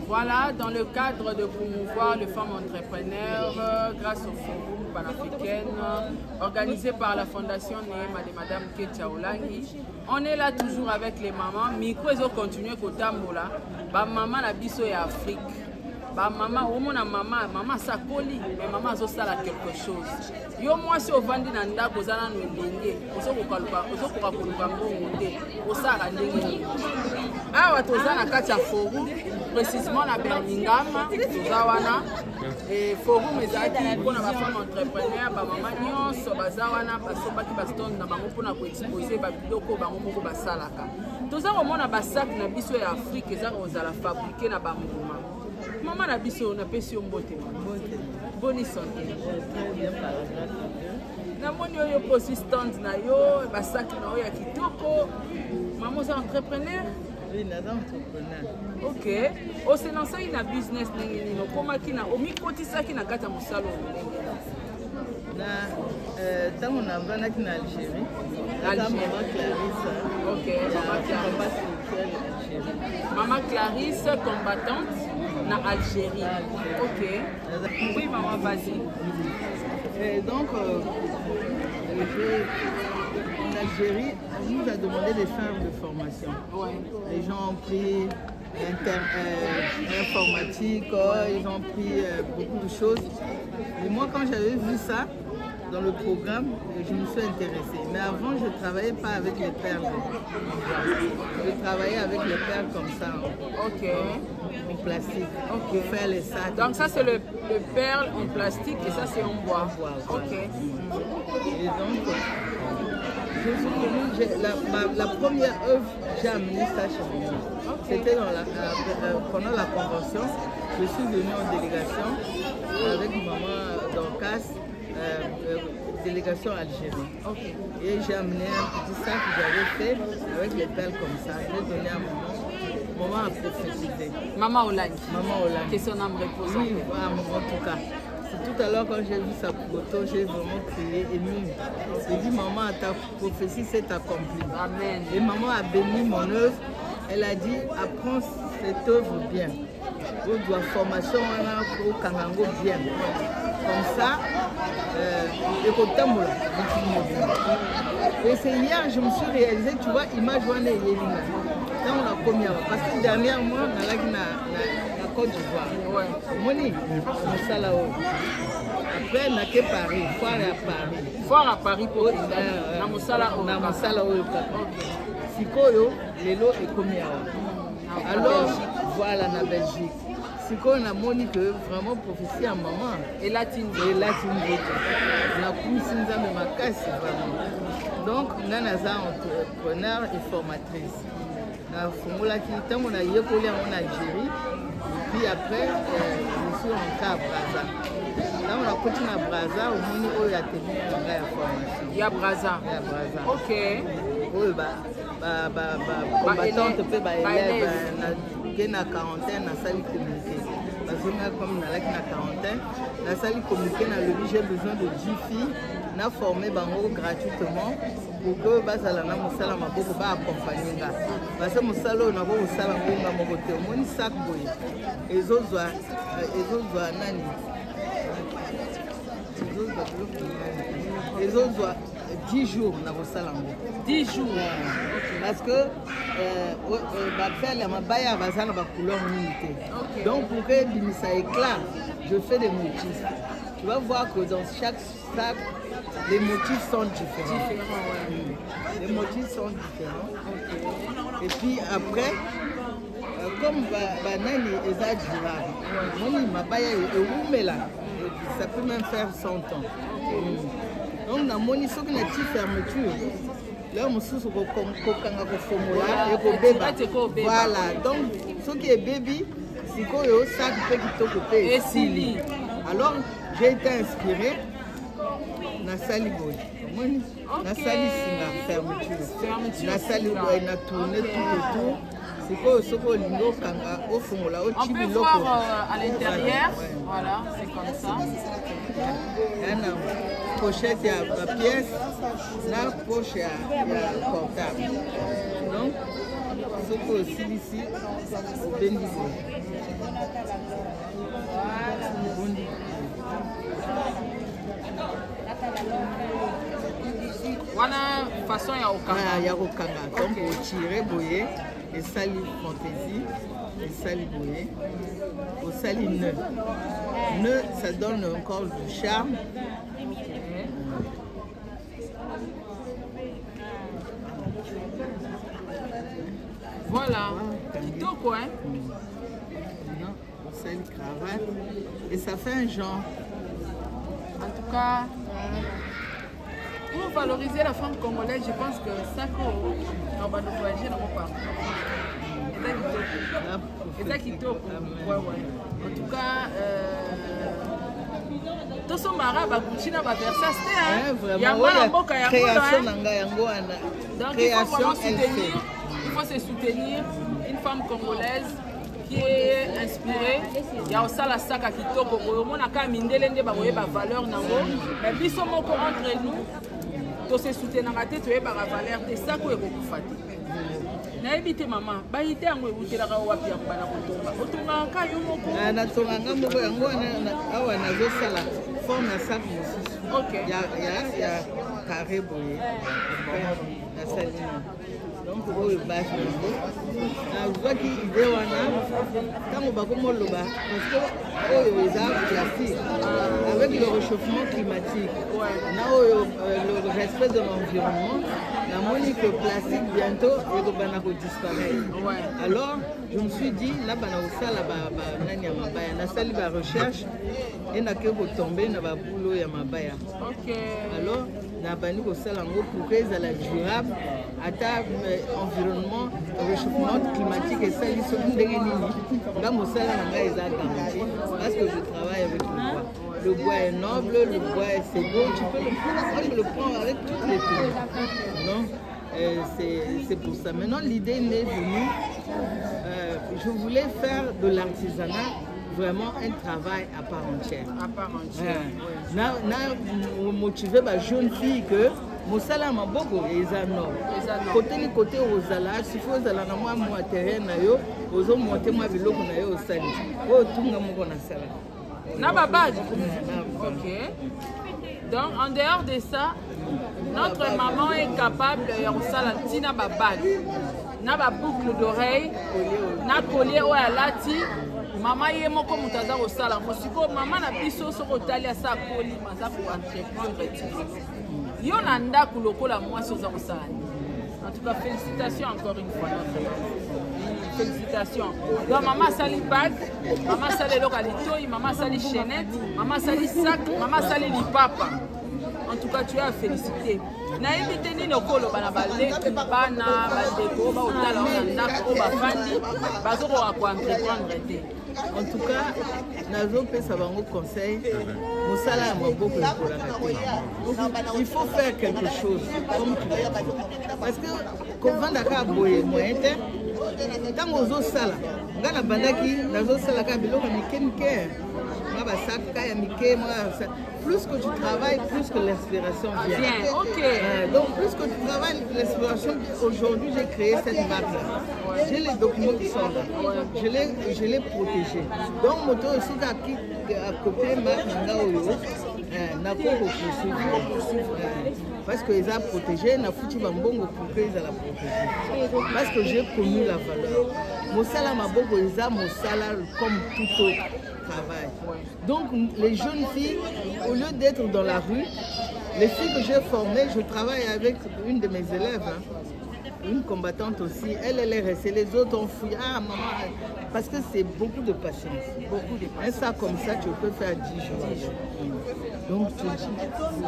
Voilà, dans le cadre de promouvoir les femmes entrepreneurs grâce au forum panafricaine organisé par la Fondation Neema de Madame Ketia Olangi. On est là toujours avec les mamans. Micro, ils ont continué à Tambola. Maman la biso et Afrique. Maman, au moins maman ça colle, mais maman a quelque chose. Yo moi si au vandi nanda kozana no ndenge, osokokaluka mbongote, osara ndenge. Awa tozana kati ya forum, précisément na Birmingham, tozawana et forum ezaki pona ba femme entrepreneur, ba mama nyonso bazawana basombaki ba stand na bango pona ko exposer ba biloko bango moko basalaka. Tozako mona ba sac na biso ya Afrique ezaka ozala fabriquer na ba mouvement. Maman a biso na pesi mbote. Bonne santé. Na moni yo consistante na yo ba sac na yo ya kitoko. Maman est entrepreneur? Oui, na entrepreneur. OK. O se lancer une business ndenge nini? Koma kina o mikotisa kina kata musalo ndenge. Na tango na vana kina Algérie. Maman Clarisse. OK. Maman Clarisse combattante na Algérie. OK. Oui, maman, vas-y. Donc, en Algérie, on nous a demandé de faire de formation. Ouais. Les gens ont pris informatique, ils ont pris beaucoup de choses. Et moi, quand j'avais vu ça dans le programme, je me suis intéressée. Mais avant, je ne travaillais pas avec les perles. Je travaillais avec les perles comme ça. OK. En plastique. Pour faire les sacs. Donc ça, c'est le perle en plastique et ça, c'est en bois. OK. Et donc, la première œuvre, j'ai amené ça chez moi. C'était pendant la convention. Je suis venue en délégation avec maman Dorcas, délégation Algérie. Et j'ai amené un petit sac que j'avais fait avec les perles comme ça. Je l'ai donné à maman. Maman a prophétisé. Maman Olangi. Maman Olangi. Que son âme repose. Oui, en tout cas. Tout à l'heure, quand j'ai vu sa photo, j'ai vraiment crié, ému. J'ai dit, maman, ta prophétie s'est accomplie. Amen. Et maman a béni mon œuvre. Elle a dit, apprends cette œuvre bien. Vous doit formation au Kangango bien. Comme ça, et c'est hier, je me suis réalisé, tu vois, image wana yelina. Là, on a combien? Parce que dernièrement, on a la Côte d'Ivoire. Moni, on a là. Après, on a que Paris, foire à Paris. Foire à Paris pour na musala oyo. Sikoyo, lelo et combien? Alors, voilà, na Belgique. Sikoyo, on a moni que vraiment prophétie à maman. Et latine. Et latine. On a poussé ma casse, vraiment. Donc, on a entrepreneur et formatrice. On a yécolé en Algérie. Puis après, je suis rentré à Brazza. Là, on a continué à Brazza. Au moment où il y a tenu la formation. Il y a Brazza. Il y a Brazza. OK. Oui, combattante, élève, na quarantaine, na salle communiquée. Parce que comme on a la quarantaine, la salle communiquée, j'ai besoin de 10 filles. On a formé Bango gratuitement pour que Basala na musala maboko ba accompagner nga. Parce que musala on a beau musala ngonga mokote moni sac boy. Ezozwa nani. Ezozwa 10 jours na musala ngo. 10 jours. Parce que la mabaya bazana ba couleur unité. Donc pour que ça éclate, je fais des motifs. Tu vas voir que dans chaque sac, les motifs sont différents. Les motifs sont différents. Et puis après, comme banani est durable, ça peut même faire 100 ans. Donc, on a moni ce qui est fermeture. Là, on se voilà. Donc, ce qui est baby, c'est que ça peut quitter et Sili. Alors, j'ai été inspirée na sali boy. Na sali singa fermeture. Na sali boy na tourner tout autour. C'est quoi ce qu'on lingo kanga au fond là au on peut voir à l'intérieur. Voilà, c'est comme ça. Une pochette à pièce, la poche à portable. Donc, ce qu'on aussi ici, c'est bien. Wana façon ya okanga. Ya okanga. Donc au tirer boyer et sali fantaisie et sali boyer. Au sali nœud. Nœud, ça donne encore du charme. Voilà. Kitoko, hein? Non, c'est une cravate. Et ça fait un genre. En tout cas, pour valoriser la femme congolaise, je pense que ça, on va nous voyager dans mon parcours. Et ça, Kitoko. Ouais, ouais. En tout cas, tout ce mara, Bakuchina, Baversas, il y a un mot création. Donc, il faut vraiment soutenir. Il faut se soutenir une femme congolaise qui est inspirée. Il y a aussi la sac à Kitoko. On a quand même des valeurs. Mais biso moko entre nous, to se soutenir na tête to ba valeur de ça ko eko kufati. Na ebite mama, ba ite yango ebutela ka wapi ya bana kotonga. Otonga ka yo moko. Na tonga moko yango na awa na zo sala forme na sac mosusu. OK. Ya carré boye. Na salina. Donc, oyo base nazwaki idée wana ntango bakomoloba parce que oyo eza plastique avec le réchauffement climatique na oyo le respect de l'environnement namoni que plastique bientôt ekobana kodisparaître. Alors je me suis dit na bana kosala banani ya mabaya nasali barecherche e nake kotombe na babulo ya mabaya. Alors nabandi kosala yango pour que ezala durable ata environnement réchauffement climatique et ça ils sont ndenge nini nga mosala na ngai eza garanti parce que je travaille avec le bois est noble, le bois c'est beau, tu peux le prendre avec toutes les tenues. Non, c'est pour ça. Maintenant l'idée m'est venue, je voulais faire de l'artisanat vraiment un travail à part entière. À part entière. Na motiver ba jeune fille que mosala maboko eza no. Côté ozala, si faut ozala na mwa terrain na yo, ozo monter mwa biloko na yo osali. O tunga moko na sala. Na babad. OK. Donc en dehors de ça, notre maman est capable de osala tina babad. Na ba boucle d'oreille, na collier o alati. Maman ye moko mutaza osala mosiko maman na biso soko tali asa koli maza pour entreprendre yo na ndako lokola mwasi oza kosala. En tout cas félicitations encore une fois félicitations. Donc maman sali bag, maman sali lokalito, maman sali chaînette, maman sali sac, maman sali lipapa. En tout cas tu es à féliciter. Na invité ni lokolo bana baleki bana bandeko ba otala na ndako ba fandi bazoko ko entreprendre te. En tout cas, nazo pesa bango conseil, mosala ya maboko ekolaka te. Il faut faire quelque chose comme tu l'as dit. Parce que kovanda ka boye moyen te, ntango ozosala nga na bandaki nazosalaka biloko mike basaka ya mike. Plus que tu travailles, plus que l'inspiration vient. OK. Donc plus que tu travailles, l'inspiration, aujourd'hui j'ai créé cette marque-là. J'ai les documents qui sont là. Je l'ai protégé. Donc moto aussi à copier marque Nangaoyo, n'a pas poursuivre. Parce que les a protégés, n'a foutu bambongo pour qu'ils la protéger. Parce que j'ai connu la valeur. Mosala maboko isa mosala comme tout autre travail. Donc les jeunes filles, au lieu d'être dans la rue, les filles que j'ai formées, je travaille avec une de mes élèves, une combattante aussi. Elle est restée, les autres ont fouillé. Ah maman, parce que c'est beaucoup de patience. Un sac comme ça, tu peux faire 10 jours. Donc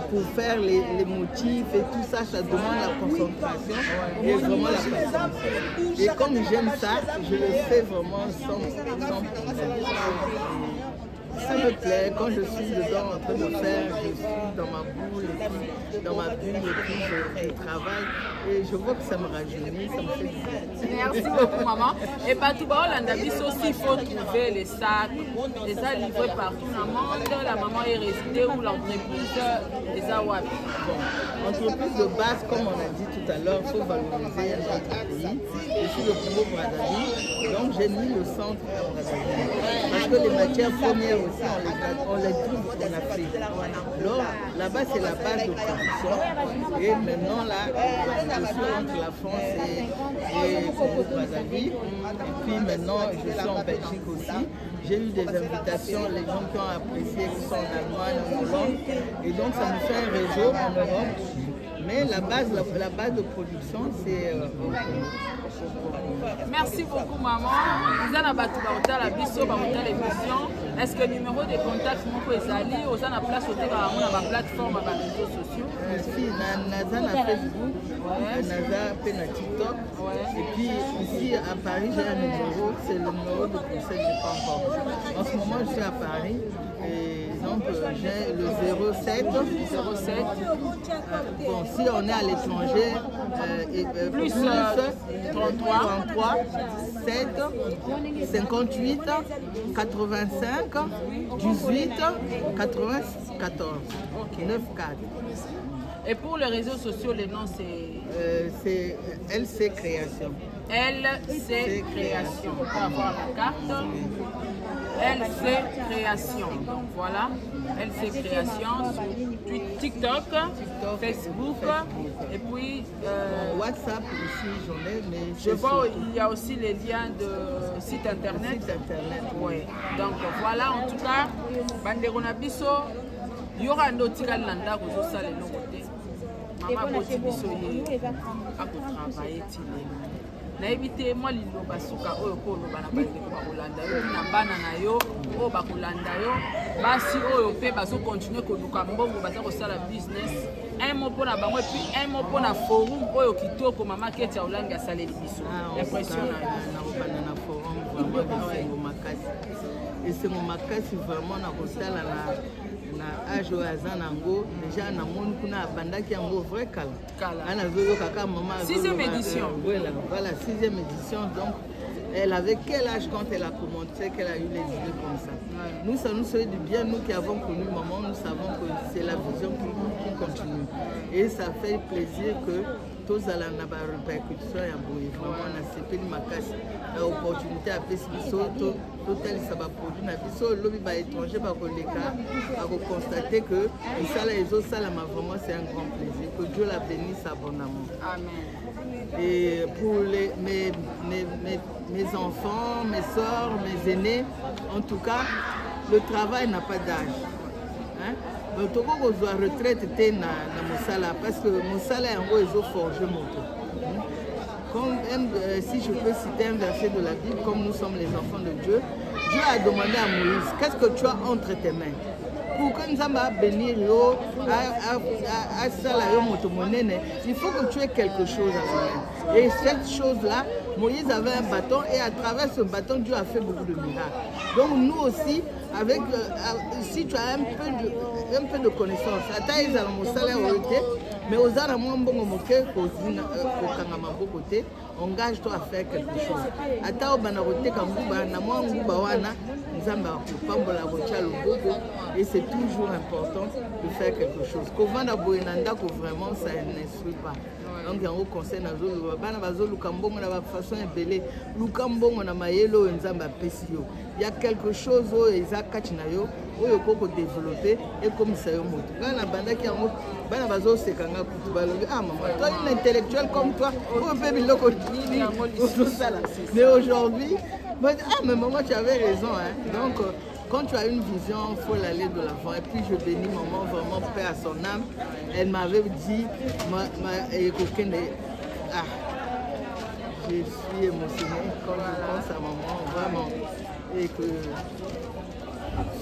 pour faire les motifs et tout ça, ça demande la concentration et vraiment la patience. Et comme j'aime ça, je le fais vraiment sans problème. Ça me plaît, quand je suis dedans en train de faire, je suis dans ma boule, dans ma bulle, et puis je travaille. Et je vois que ça me rajeunit, ça me fait du bien. Merci beaucoup maman. Et Batouba Hollanda aussi, il faut trouver les sacs, les a livrés partout dans le monde. La maman est restée où l'entreprise les a wapi. Bon, entreprise de base, comme on a dit tout à l'heure, il faut valoriser notre pays. Je suis le Congo Brazzaville, donc j'ai mis le centre à Brazzaville. Parce que les matières premières aussi, on les trouve en Afrique. Alors, là-bas, c'est la base de production. Et maintenant, là, je suis entre la France et Congo-Brazzaville. Et puis maintenant, je suis en Belgique aussi. J'ai eu des invitations, les gens qui ont apprécié, qui sont en Allemagne, en Hollande. Et donc, ça me fait un réseau en Europe. Mais la base de production, c'est... Merci beaucoup, maman. Vous avez la l'émission. Est-ce que le numéro de contact est allé aux gens à place au la plateforme à les réseaux sociaux? Si, Naza na Facebook, Naza na TikTok. Et puis ici à Paris, j'ai un numéro, c'est le numéro de Bruxelles, je n'ai pas encore. En ce moment, je suis à Paris. Et donc, j'ai le 07. Bon, si on est à l'étranger, plus 33 7 58 85 18 94 94. Et pour les réseaux sociaux, le nom c'est LC Création. LC Création. On va avoir la carte. LC Création. Donc voilà, LC Création sur TikTok, Facebook, et puis WhatsApp aussi, j'en ai, mais je vois il y a aussi les liens de site internet. Ouais. Donc voilà, en tout cas, Bandero Nabiso, il y aura un autre landa pour tout ça les côtés. Maman Boti Biso à travailler. Naibite moi lilo basuka oyo ko loba na bande ko bakolanda yo na bana na yo o bakolanda yo basi oyo pe bazo continuer ko luka mbongo baza ko sala business un mot pour na bango et puis un mot pour na forum oyo kitoko mama Kate Chaolangi a salé biso impression na kobanda na forum vraiment makasi et c'est mon makasi vraiment na kosala na âge oyo aza nango déjà namoni kuna abandaki yango vrai kala ana azoyoka kaka mama 6e édition. Voilà 6e édition. Donc elle avait quel âge quand elle a commencé, qu'elle a eu les idées comme ça. Nous, ça nous fait du bien, nous qui avons connu maman, nous savons que c'est la vision qui continue. Et ça fait plaisir que tous à la répercussion et vraiment on a CP Makasi l'opportunité à Pesbiso, total ça va produire na biso lobby ba étranger ba koleka à constater que ça les autres ça vraiment c'est un grand plaisir, que Dieu la bénisse abondamment. Amen. Et pour mes enfants, mes soeurs, mes aînés, en tout cas, le travail n'a pas d'âge. Hein? Donc, tu as retraite na Moussala parce que Moussala est en gros forgé mon si je peux citer un verset de la Bible, comme nous sommes les enfants de Dieu, Dieu a demandé à Moïse, qu'est-ce que tu as entre tes mains? Pour que nous allons bénir, il faut que tu aies quelque chose à faire. Et cette chose-là, Moïse avait un bâton et à travers ce bâton, Dieu a fait beaucoup de miracles. Donc nous aussi, avec, si tu as un peu de connaissance, mais aux engage-toi à faire quelque chose. Et c'est toujours important de faire quelque chose. Vraiment, ça n'instruit pas. Donc, il y a un conseil dans il y a quelque chose où ils ont développé et comme ça, un intellectuel comme toi, mais aujourd'hui, mais maman, tu avais raison. Hein? Donc, quand tu as une vision, il faut l'aller de l'avant. Et puis, je bénis maman, vraiment, paix à son âme. Elle m'avait dit, je suis émotionnée quand je pense à maman, vraiment. Et que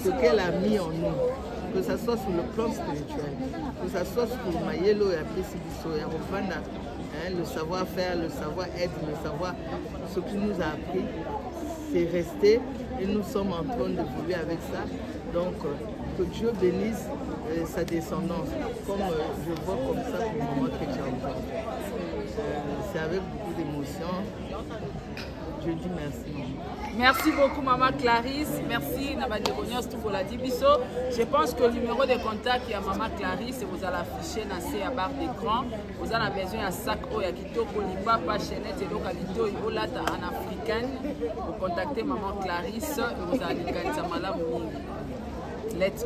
ce qu'elle a mis en nous, que ce soit sur le plan spirituel, que ce soit sur Mayelo et Apesibiso et Rovana, le savoir-faire, le savoir-être, le savoir, ce qu'il nous a appris, c'est resté et nous sommes en train d'évoluer avec ça. Donc, que Dieu bénisse sa descendance, comme je vois comme ça pour maman Ketchaolangi. C'est avec beaucoup d'émotion Je dis merci. Merci beaucoup, Maman Clarisse. Merci, Nabadegonios, tout pour la Dibiso. Je pense que le numéro de contact à Maman Clarisse, vous allez afficher dans la barre d'écran. Vous avez besoin d'un sac ou à Kitoko, Lipapa, Chenette et Localito, Ibolata en africaine. Vous contactez Maman Clarisse et vous allez gagner sa malade. Let's